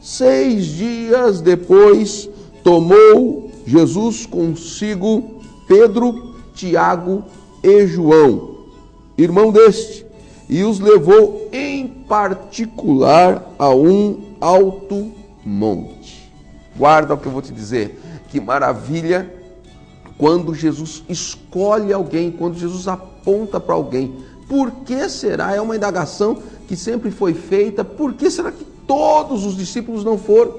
6 dias depois, tomou Jesus consigo Pedro, Tiago e João, irmão deste, e os levou em particular a um alto monte. Guarda o que eu vou te dizer. Que maravilha quando Jesus escolhe alguém, quando Jesus aponta para alguém. Por que será? É uma indagação que sempre foi feita. Por que será que todos os discípulos não foram?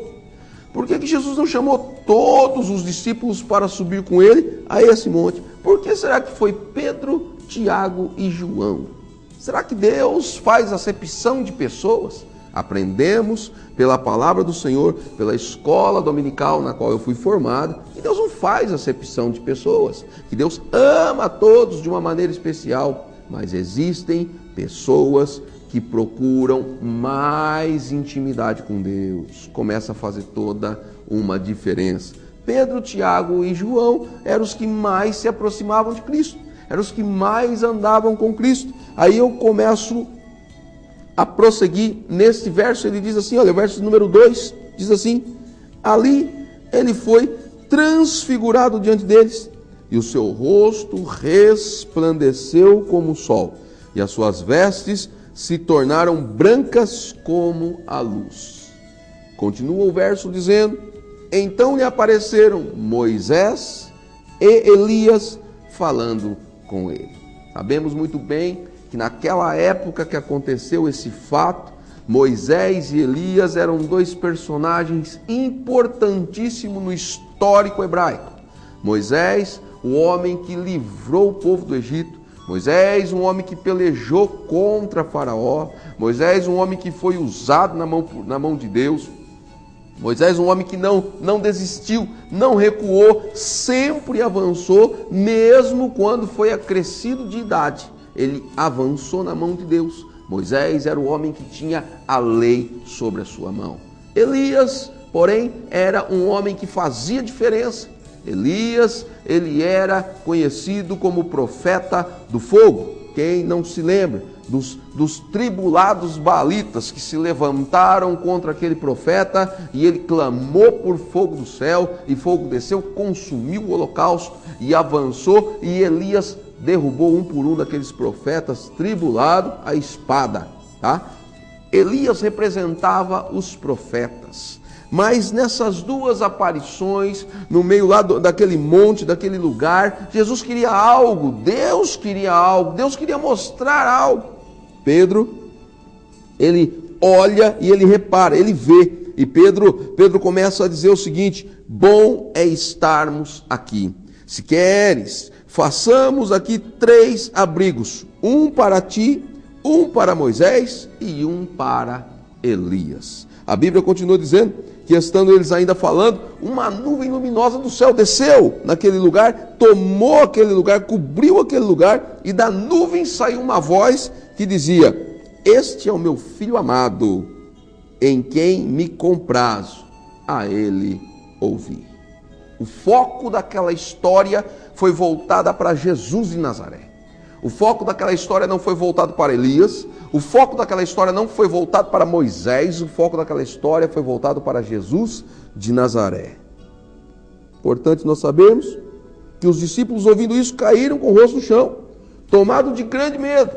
Por que Jesus não chamou todos os discípulos para subir com ele a esse monte? Por que será que foi Pedro, Tiago e João? Será que Deus faz acepção de pessoas? Aprendemos pela palavra do Senhor, pela escola dominical na qual eu fui formado, que Deus não faz acepção de pessoas, que Deus ama a todos de uma maneira especial, mas existem pessoas que procuram mais intimidade com Deus. Começa a fazer toda uma diferença. Pedro, Tiago e João eram os que mais se aproximavam de Cristo, eram os que mais andavam com Cristo. Aí eu começo a prosseguir neste verso. Ele diz assim, olha, o verso número 2 diz assim: ali ele foi transfigurado diante deles, e o seu rosto resplandeceu como o sol, e as suas vestes se tornaram brancas como a luz. Continua o verso dizendo: então lhe apareceram Moisés e Elias falando com ele. Sabemos muito bem que naquela época que aconteceu esse fato, Moisés e Elias eram dois personagens importantíssimos no histórico hebraico. Moisés, o homem que livrou o povo do Egito. Moisés, um homem que pelejou contra Faraó. Moisés, um homem que foi usado na mão de Deus. Moisés, um homem que não desistiu, não recuou, sempre avançou, mesmo quando foi acrescido de idade. Ele avançou na mão de Deus. Moisés era o homem que tinha a lei sobre a sua mão. Elias, porém, era um homem que fazia diferença. Elias, ele era conhecido como profeta do fogo. Quem não se lembra dos tribulados baalitas que se levantaram contra aquele profeta, e ele clamou por fogo do céu, e fogo desceu, consumiu o holocausto e avançou, e Elias derrubou um por um daqueles profetas tribulados à espada, tá? Elias representava os profetas. Mas nessas duas aparições, no meio lá daquele monte, daquele lugar, Jesus queria algo, Deus queria mostrar algo. Pedro, ele olha e ele repara, ele vê. E Pedro começa a dizer o seguinte: bom é estarmos aqui. Se queres, façamos aqui 3 abrigos, um para ti, um para Moisés e um para Elias. A Bíblia continua dizendo que, estando eles ainda falando, uma nuvem luminosa do céu desceu naquele lugar, tomou aquele lugar, cobriu aquele lugar, e da nuvem saiu uma voz que dizia: este é o meu filho amado, em quem me comprazo, a ele ouvi. O foco daquela história foi voltada para Jesus de Nazaré. O foco daquela história não foi voltado para Elias, o foco daquela história não foi voltado para Moisés, o foco daquela história foi voltado para Jesus de Nazaré. Portanto, nós sabemos que os discípulos, ouvindo isso, caíram com o rosto no chão, tomados de grande medo.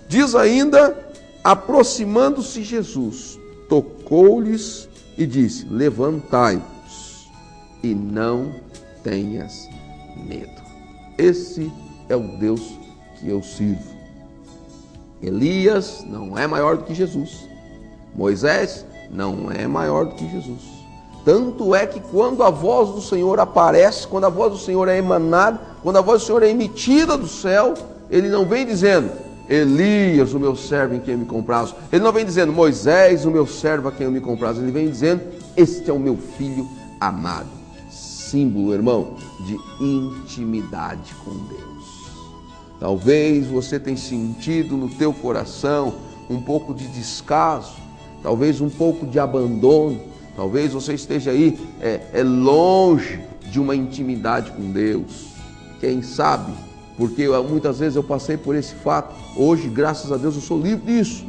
Diz ainda: aproximando-se Jesus, tocou-lhes e disse: levantai-vos e não tenhas medo. Esse é o Deus que eu sirvo. Elias não é maior do que Jesus. Moisés não é maior do que Jesus. Tanto é que quando a voz do Senhor aparece, quando a voz do Senhor é emanada, quando a voz do Senhor é emitida do céu, ele não vem dizendo: Elias, o meu servo em quem eu me comprazo. Ele não vem dizendo: Moisés, o meu servo a quem eu me comprazo. Ele vem dizendo: este é o meu filho amado. Símbolo, irmão, de intimidade com Deus. Talvez você tenha sentido no teu coração um pouco de descaso, talvez um pouco de abandono, talvez você esteja aí longe de uma intimidade com Deus. Quem sabe, porque muitas vezes eu passei por esse fato. Hoje, graças a Deus, eu sou livre disso,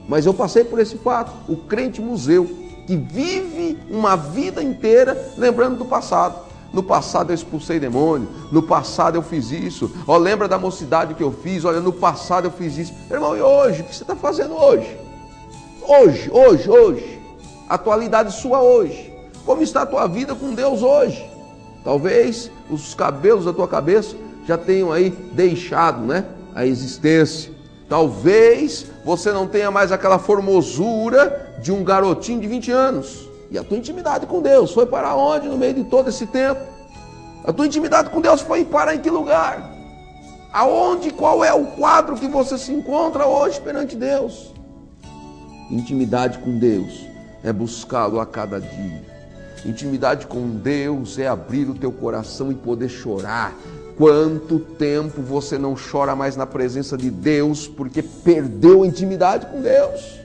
mas eu passei por esse fato. O crente museu, que vive uma vida inteira lembrando do passado. No passado eu expulsei demônio, no passado eu fiz isso, lembra da mocidade que eu fiz, olha, no passado eu fiz isso. Irmão, e hoje? O que você está fazendo hoje? Hoje. Atualidade sua hoje. Como está a tua vida com Deus hoje? Talvez os cabelos da tua cabeça já tenham aí deixado, a existência. Talvez você não tenha mais aquela formosura de um garotinho de 20 anos. E a tua intimidade com Deus foi para onde no meio de todo esse tempo? A tua intimidade com Deus foi parar em que lugar? Aonde, qual é o quadro que você se encontra hoje perante Deus? Intimidade com Deus é buscá-lo a cada dia. Intimidade com Deus é abrir o teu coração e poder chorar. Quanto tempo você não chora mais na presença de Deus porque perdeu a intimidade com Deus?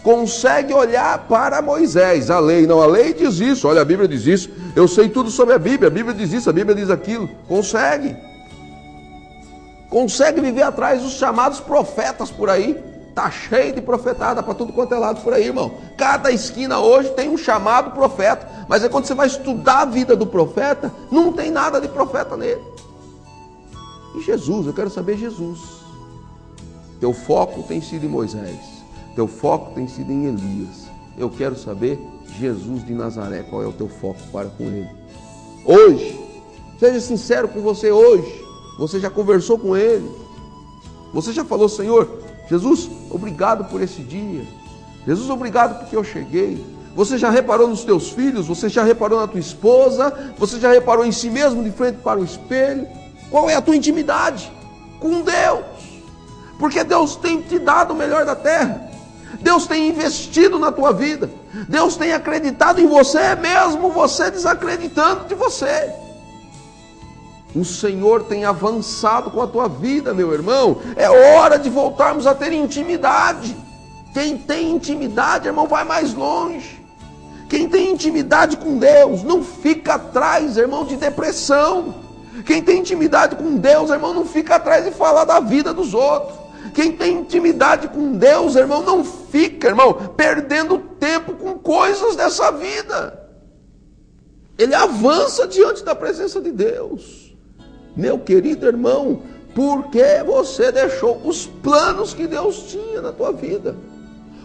Consegue olhar para Moisés, a lei diz isso, olha, a Bíblia diz isso, eu sei tudo sobre a Bíblia diz isso, a Bíblia diz aquilo, consegue viver atrás dos chamados profetas por aí, está cheio de profetada para tudo quanto é lado por aí, irmão, cada esquina hoje tem um chamado profeta, mas é quando você vai estudar a vida do profeta, não tem nada de profeta nele. E Jesus, eu quero saber Jesus, teu foco tem sido em Moisés, teu foco tem sido em Elias. Eu quero saber, Jesus de Nazaré, qual é o teu foco para com ele? Hoje, seja sincero com você hoje. Você já conversou com ele? Você já falou, Senhor, Jesus, obrigado por esse dia. Jesus, obrigado porque eu cheguei. Você já reparou nos teus filhos? Você já reparou na tua esposa? Você já reparou em si mesmo de frente para o espelho? Qual é a tua intimidade com Deus? Porque Deus tem te dado o melhor da terra. Deus tem investido na tua vida. Deus tem acreditado em você, mesmo você desacreditando de você. O Senhor tem avançado com a tua vida, meu irmão. É hora de voltarmos a ter intimidade. Quem tem intimidade, irmão, vai mais longe. Quem tem intimidade com Deus não fica atrás, irmão, de depressão. Quem tem intimidade com Deus, irmão, não fica atrás de falar da vida dos outros. Quem tem intimidade com Deus, irmão, não fica, irmão, perdendo tempo com coisas dessa vida. Ele avança diante da presença de Deus. Meu querido irmão, por que você deixou os planos que Deus tinha na tua vida?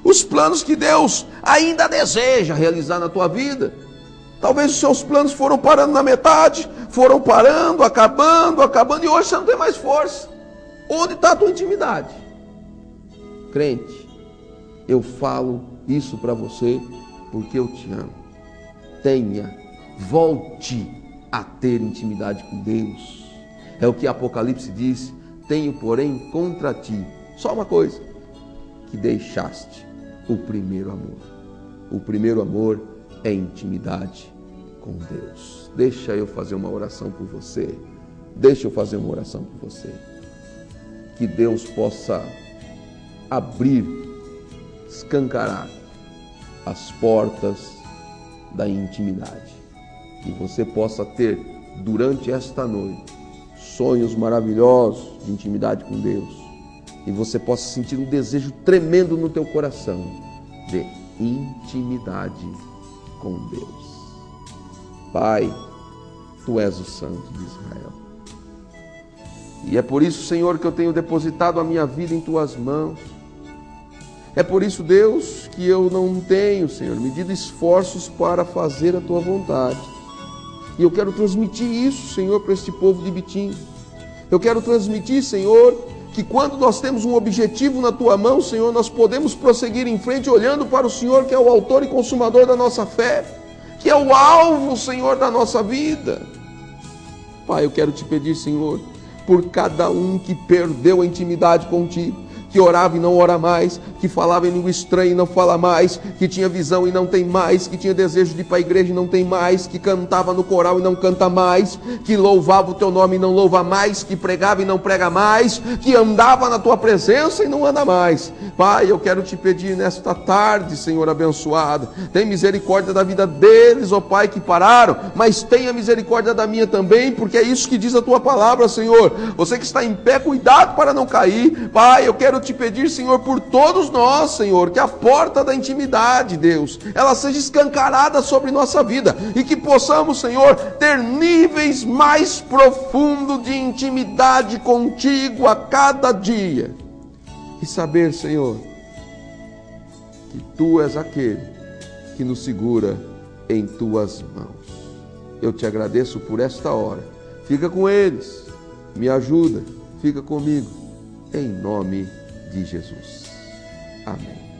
Os planos que Deus ainda deseja realizar na tua vida. Talvez os seus planos foram parando na metade, foram parando, acabando, e hoje você não tem mais força. Onde está a tua intimidade? Crente, eu falo isso para você porque eu te amo. Volte a ter intimidade com Deus. É o que Apocalipse diz, tenho porém contra ti, só uma coisa, que deixaste o primeiro amor. O primeiro amor é intimidade com Deus. Deixa eu fazer uma oração por você. Que Deus possa abrir, escancarar as portas da intimidade. Que você possa ter, durante esta noite, sonhos maravilhosos de intimidade com Deus. E você possa sentir um desejo tremendo no teu coração de intimidade com Deus. Pai, Tu és o Santo de Israel. E é por isso, Senhor, que eu tenho depositado a minha vida em Tuas mãos. É por isso, Deus, que eu não tenho, Senhor, medido esforços para fazer a Tua vontade. E eu quero transmitir isso, Senhor, para este povo de Bitim. Eu quero transmitir, Senhor, que quando nós temos um objetivo na Tua mão, Senhor, nós podemos prosseguir em frente olhando para o Senhor, que é o autor e consumador da nossa fé, que é o alvo, Senhor, da nossa vida. Pai, eu quero te pedir, Senhor, por cada um que perdeu a intimidade contigo, que orava e não ora mais, que falava em língua estranha e não fala mais, que tinha visão e não tem mais, que tinha desejo de ir para a igreja e não tem mais, que cantava no coral e não canta mais, que louvava o Teu nome e não louva mais, que pregava e não prega mais, que andava na Tua presença e não anda mais. Pai, eu quero te pedir nesta tarde, Senhor abençoado, tem misericórdia da vida deles, ó Pai, que pararam, mas tenha misericórdia da minha também, porque é isso que diz a tua palavra, Senhor. Você que está em pé, cuidado para não cair. Pai, eu quero te pedir, Senhor, por todos nós, Senhor, que a porta da intimidade, Deus, ela seja escancarada sobre nossa vida e que possamos, Senhor, ter níveis mais profundos de intimidade contigo a cada dia. E saber, Senhor, que Tu és aquele que nos segura em Tuas mãos. Eu te agradeço por esta hora. Fica com eles, me ajuda, fica comigo, em nome de Jesus. Amém.